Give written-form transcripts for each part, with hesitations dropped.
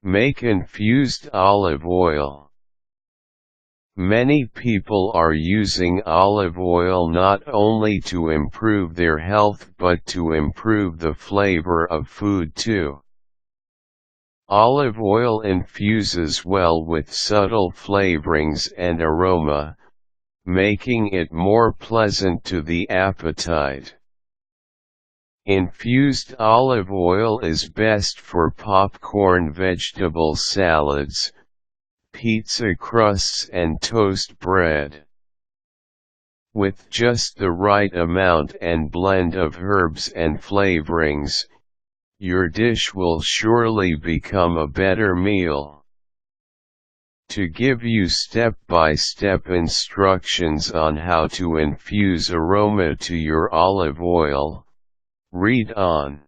Make infused olive oil. Many people are using olive oil not only to improve their health but to improve the flavor of food too. Olive oil infuses well with subtle flavorings and aroma, making it more pleasant to the appetite. Infused olive oil is best for popcorn vegetable salads, pizza crusts and toast bread. With just the right amount and blend of herbs and flavorings, your dish will surely become a better meal. To give you step-by-step instructions on how to infuse aroma to your olive oil, read on.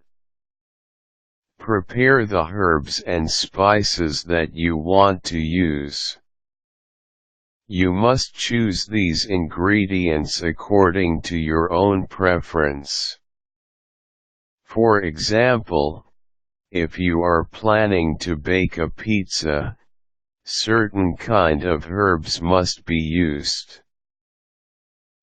Prepare the herbs and spices that you want to use. You must choose these ingredients according to your own preference. For example, if you are planning to bake a pizza, certain kind of herbs must be used.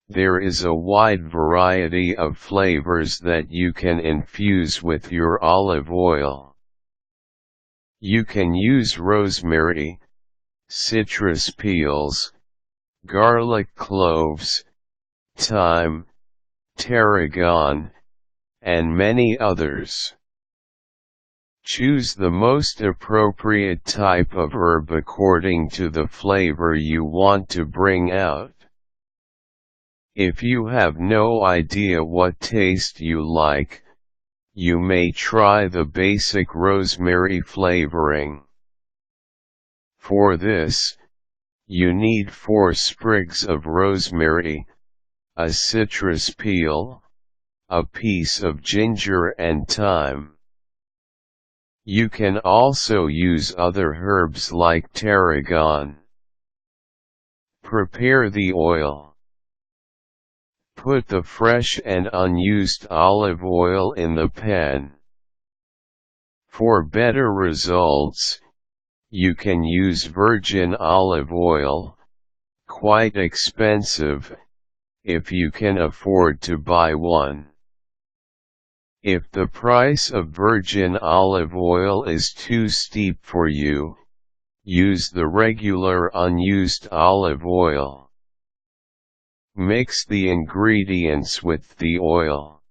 There is a wide variety of flavors that you can infuse with your olive oil. You can use rosemary, citrus peels, garlic cloves, thyme, tarragon, and many others. Choose the most appropriate type of herb according to the flavor you want to bring out. If you have no idea what taste you like, you may try the basic rosemary flavoring. For this, you need 4 sprigs of rosemary, a citrus peel, a piece of ginger and thyme. You can also use other herbs like tarragon. Prepare the oil. Put the fresh and unused olive oil in the pan. For better results, you can use virgin olive oil, quite expensive, if you can afford to buy one. If the price of virgin olive oil is too steep for you, use the regular unused olive oil. Mix the ingredients with the oil.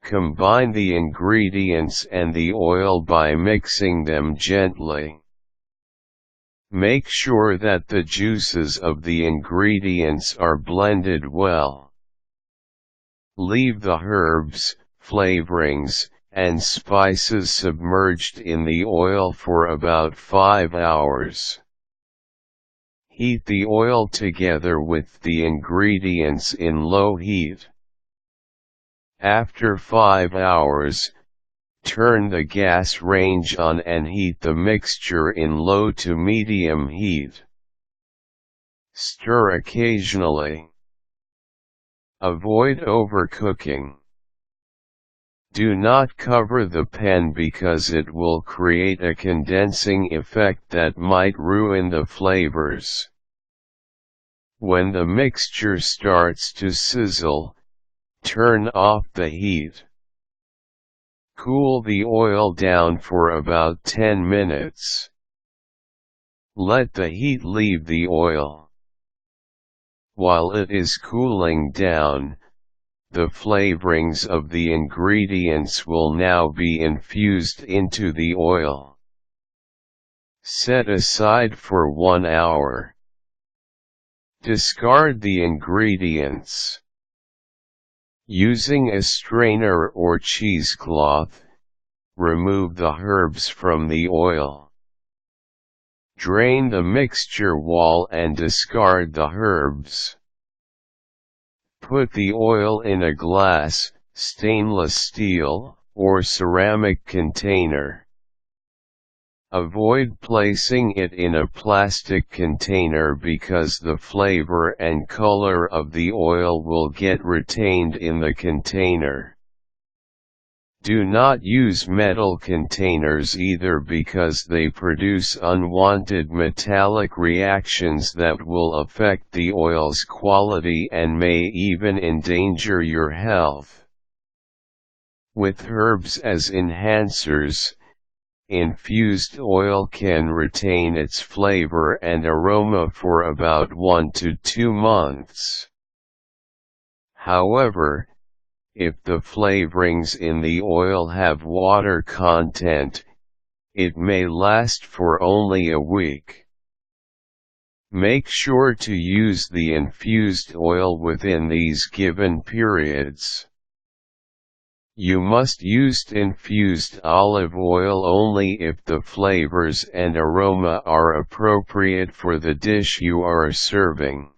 Combine the ingredients and the oil by mixing them gently. Make sure that the juices of the ingredients are blended well. Leave the herbs, flavorings, and spices submerged in the oil for about 5 hours. Heat the oil together with the ingredients in low heat. After 5 hours, turn the gas range on and heat the mixture in low to medium heat. Stir occasionally. Avoid overcooking. Do not cover the pan because it will create a condensing effect that might ruin the flavors. When the mixture starts to sizzle, turn off the heat. Cool the oil down for about 10 minutes. Let the heat leave the oil. While it is cooling down, the flavorings of the ingredients will now be infused into the oil. Set aside for 1 hour. Discard the ingredients. Using a strainer or cheesecloth, remove the herbs from the oil. Drain the mixture well and discard the herbs. Put the oil in a glass, stainless steel, or ceramic container. Avoid placing it in a plastic container because the flavor and color of the oil will get retained in the container. Do not use metal containers either because they produce unwanted metallic reactions that will affect the oil's quality and may even endanger your health. With herbs as enhancers, infused oil can retain its flavor and aroma for about 1 to 2 months. However, if the flavorings in the oil have water content, it may last for only a week. Make sure to use the infused oil within these given periods. You must use infused olive oil only if the flavors and aroma are appropriate for the dish you are serving.